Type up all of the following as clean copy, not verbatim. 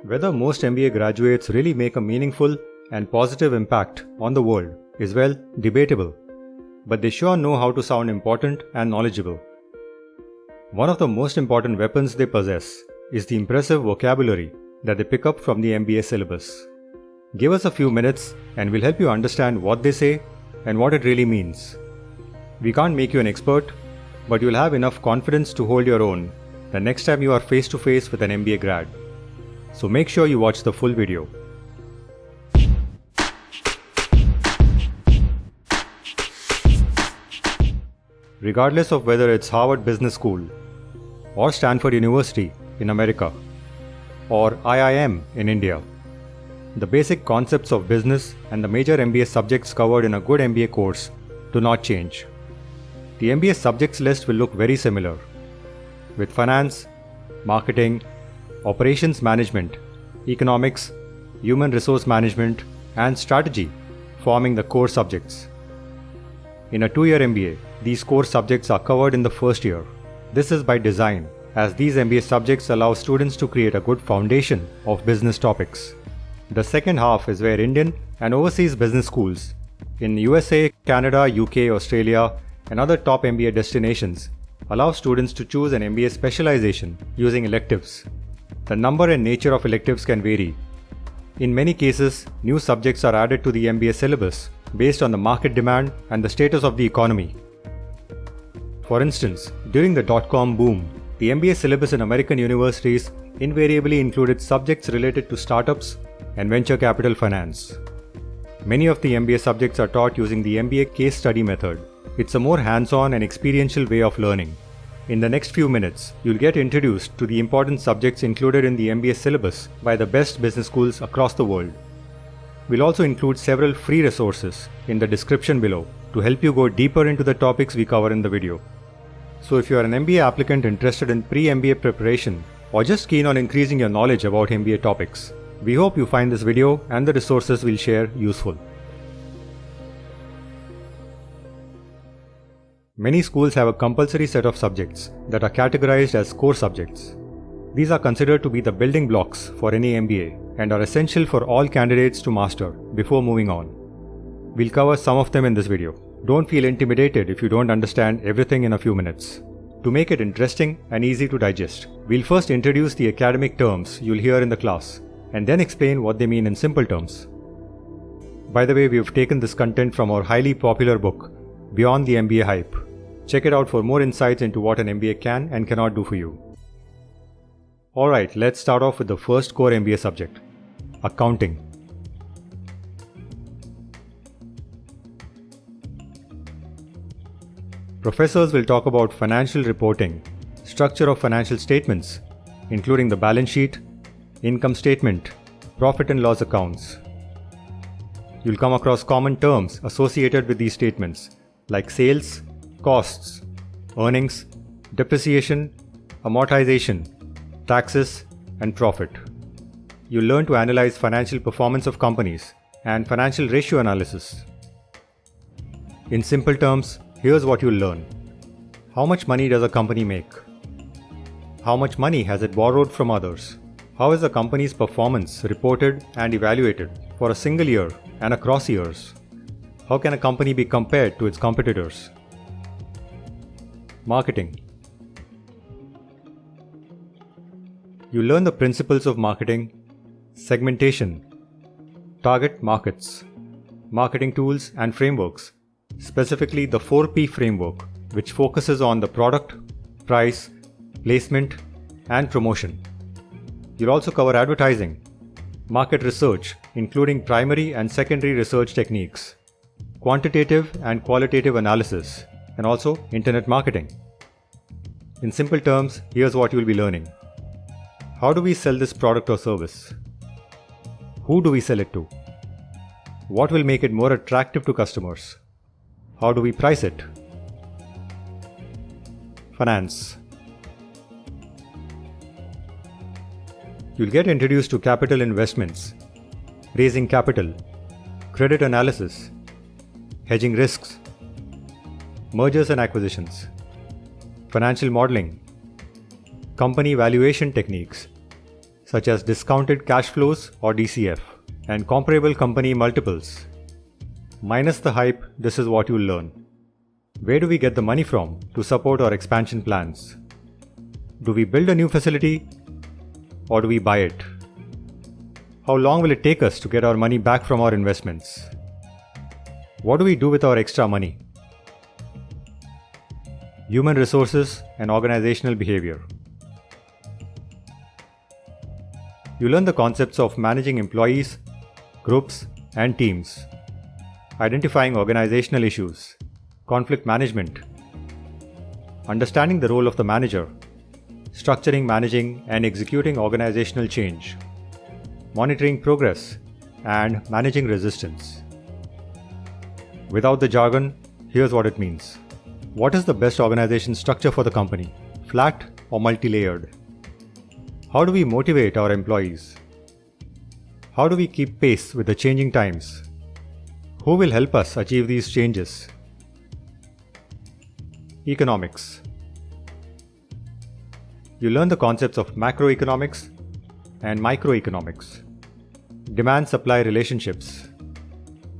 Whether most MBA graduates really make a meaningful and positive impact on the world is well debatable, but they sure know how to sound important and knowledgeable. One of the most important weapons they possess is the impressive vocabulary that they pick up from the MBA syllabus. Give us a few minutes and we'll help you understand what they say and what it really means. We can't make you an expert, but you'll have enough confidence to hold your own the next time you are face to face with an MBA grad. So make sure you watch the full video. Regardless of whether it's Harvard Business School, or Stanford University in America, or IIM in India, the basic concepts of business and the major MBA subjects covered in a good MBA course do not change. The MBA subjects list will look very similar, with finance, marketing, operations management, economics, human resource management, and strategy forming the core subjects. In a 2-year MBA, these core subjects are covered in the first year. This is by design, as these MBA subjects allow students to create a good foundation of business topics. The second half is where Indian and overseas business schools in USA, Canada, UK, Australia, and other top MBA destinations allow students to choose an MBA specialization using electives. The number and nature of electives can vary. In many cases, new subjects are added to the MBA syllabus based on the market demand and the status of the economy. For instance, during the dot-com boom, the MBA syllabus in American universities invariably included subjects related to startups and venture capital finance. Many of the MBA subjects are taught using the MBA case study method. It's a more hands-on and experiential way of learning. In the next few minutes, you'll get introduced to the important subjects included in the MBA syllabus by the best business schools across the world. We'll also include several free resources in the description below to help you go deeper into the topics we cover in the video. So if you are an MBA applicant interested in pre-MBA preparation or just keen on increasing your knowledge about MBA topics, we hope you find this video and the resources we'll share useful. Many schools have a compulsory set of subjects that are categorized as core subjects. These are considered to be the building blocks for any MBA and are essential for all candidates to master before moving on. We'll cover some of them in this video. Don't feel intimidated if you don't understand everything in a few minutes. To make it interesting and easy to digest, we'll first introduce the academic terms you'll hear in the class and then explain what they mean in simple terms. By the way, we've taken this content from our highly popular book, Beyond the MBA Hype. Check it out for more insights into what an MBA can and cannot do for you. Alright, let's start off with the first core MBA subject, accounting. Professors will talk about financial reporting, structure of financial statements, including the balance sheet, income statement, profit and loss accounts. You'll come across common terms associated with these statements like sales, costs, earnings, depreciation, amortization, taxes, and profit. You'll learn to analyze financial performance of companies and financial ratio analysis. In simple terms, here's what you'll learn. How much money does a company make? How much money has it borrowed from others? How is a company's performance reported and evaluated for a single year and across years? How can a company be compared to its competitors? Marketing. You learn the principles of marketing, segmentation, target markets, marketing tools and frameworks, specifically the 4P framework, which focuses on the product, price, placement, and promotion. You'll also cover advertising, market research, including primary and secondary research techniques, quantitative and qualitative analysis, and also internet marketing. In simple terms, here's what you'll be learning. How do we sell this product or service? Who do we sell it to? What will make it more attractive to customers? How do we price it? Finance. You'll get introduced to capital investments, raising capital, credit analysis, hedging risks, mergers and acquisitions, financial modeling, company valuation techniques, such as discounted cash flows or DCF, and comparable company multiples. Minus the hype, this is what you'll learn. Where do we get the money from to support our expansion plans? Do we build a new facility or do we buy it? How long will it take us to get our money back from our investments? What do we do with our extra money? Human resources and organizational behavior. You learn the concepts of managing employees, groups, and teams, identifying organizational issues, conflict management, understanding the role of the manager, structuring, managing, and executing organizational change, monitoring progress, and managing resistance. Without the jargon, here's what it means. What is the best organization structure for the company? Flat or multi-layered? How do we motivate our employees? How do we keep pace with the changing times? Who will help us achieve these changes? Economics. You learn the concepts of macroeconomics and microeconomics, demand-supply relationships,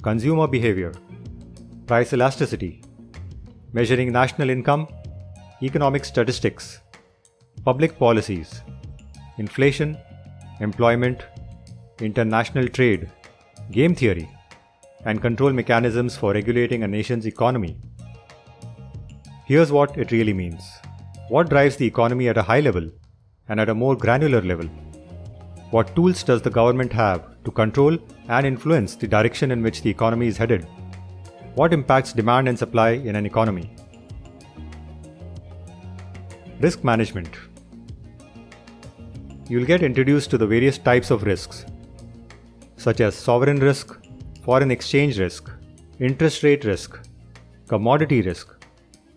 consumer behavior, price elasticity, measuring national income, economic statistics, public policies, inflation, employment, international trade, game theory, and control mechanisms for regulating a nation's economy. Here's what it really means. What drives the economy at a high level and at a more granular level? What tools does the government have to control and influence the direction in which the economy is headed? What impacts demand and supply in an economy? Risk management. You'll get introduced to the various types of risks, such as sovereign risk, foreign exchange risk, interest rate risk, commodity risk,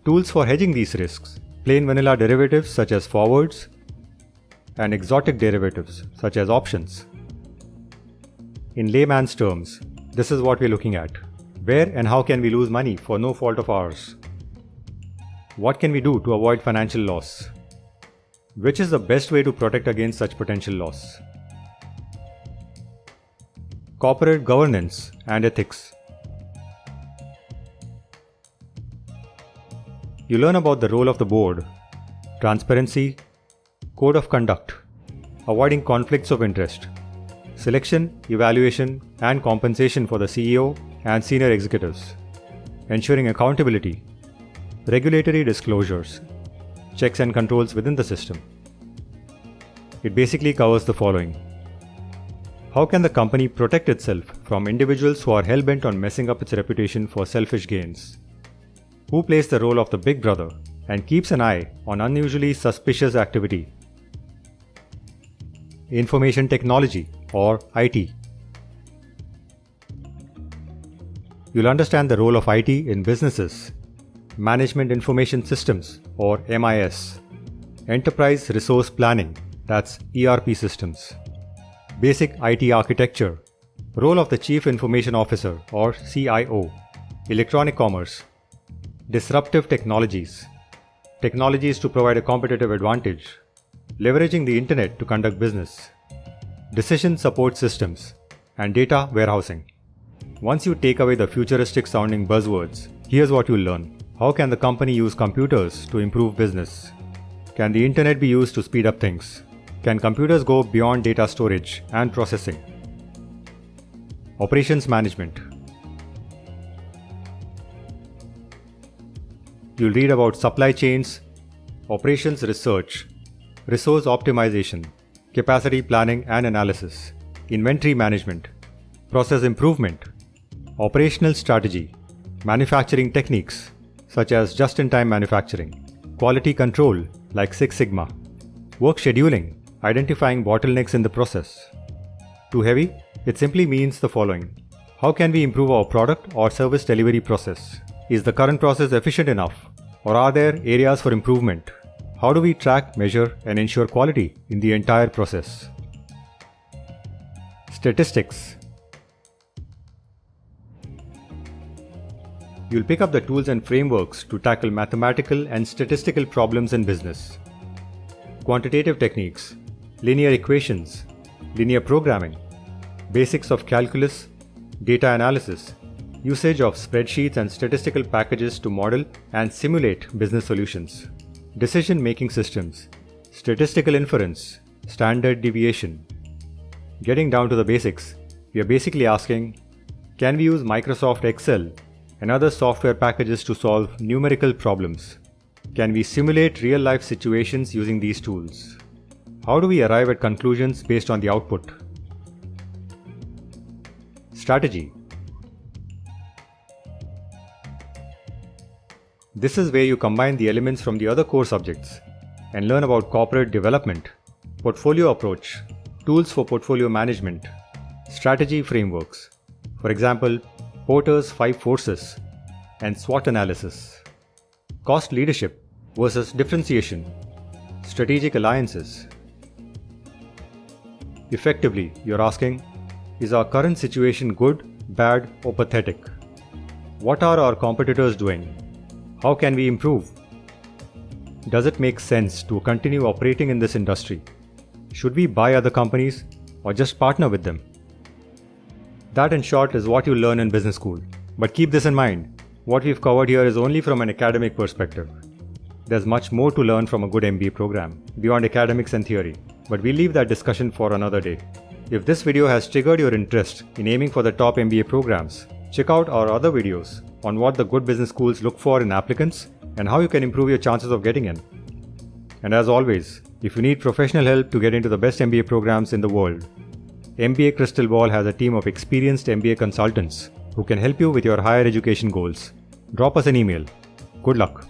tools for hedging these risks, plain vanilla derivatives such as forwards, and exotic derivatives such as options. In layman's terms, this is what we're looking at. Where and how can we lose money for no fault of ours? What can we do to avoid financial loss? Which is the best way to protect against such potential loss? Corporate governance and ethics. You learn about the role of the board, transparency, code of conduct, avoiding conflicts of interest, selection, evaluation, and compensation for the CEO and senior executives, ensuring accountability, regulatory disclosures, checks and controls within the system. It basically covers the following. How can the company protect itself from individuals who are hell-bent on messing up its reputation for selfish gains? Who plays the role of the big brother and keeps an eye on unusually suspicious activity? Information technology or IT. You'll understand the role of IT in businesses, Management Information Systems or MIS, Enterprise Resource Planning, that's ERP systems, Basic IT Architecture, role of the Chief Information Officer or CIO, Electronic Commerce, Disruptive Technologies, technologies to provide a competitive advantage, leveraging the internet to conduct business, Decision Support Systems, and Data Warehousing. Once you take away the futuristic sounding buzzwords, here's what you'll learn. How can the company use computers to improve business? Can the internet be used to speed up things? Can computers go beyond data storage and processing? Operations management. You'll read about supply chains, operations research, resource optimization, capacity planning and analysis, inventory management, process improvement, operational strategy, manufacturing techniques such as just-in-time manufacturing, quality control like Six Sigma, work scheduling, identifying bottlenecks in the process. Too heavy? It simply means the following. How can we improve our product or service delivery process? Is the current process efficient enough? Or are there areas for improvement? How do we track, measure, and ensure quality in the entire process? Statistics. You'll pick up the tools and frameworks to tackle mathematical and statistical problems in business. Quantitative techniques, linear equations, linear programming, basics of calculus, data analysis, usage of spreadsheets and statistical packages to model and simulate business solutions, decision-making systems, statistical inference, standard deviation. Getting down to the basics, we are basically asking, can we use Microsoft Excel and other software packages to solve numerical problems? Can we simulate real-life situations using these tools? How do we arrive at conclusions based on the output? Strategy. This is where you combine the elements from the other core subjects and learn about corporate development, portfolio approach, tools for portfolio management, strategy frameworks, for example, Porter's 5 forces, and SWOT analysis, cost leadership versus differentiation, strategic alliances. Effectively, you're asking, is our current situation good, bad, or pathetic? What are our competitors doing? How can we improve? Does it make sense to continue operating in this industry? Should we buy other companies or just partner with them? That, in short, is what you learn in business school. But keep this in mind, what we've covered here is only from an academic perspective. There's much more to learn from a good MBA program, beyond academics and theory, but we'll leave that discussion for another day. If this video has triggered your interest in aiming for the top MBA programs, check out our other videos on what the good business schools look for in applicants and how you can improve your chances of getting in. And as always, if you need professional help to get into the best MBA programs in the world, MBA Crystal Ball has a team of experienced MBA consultants who can help you with your higher education goals. Drop us an email. Good luck.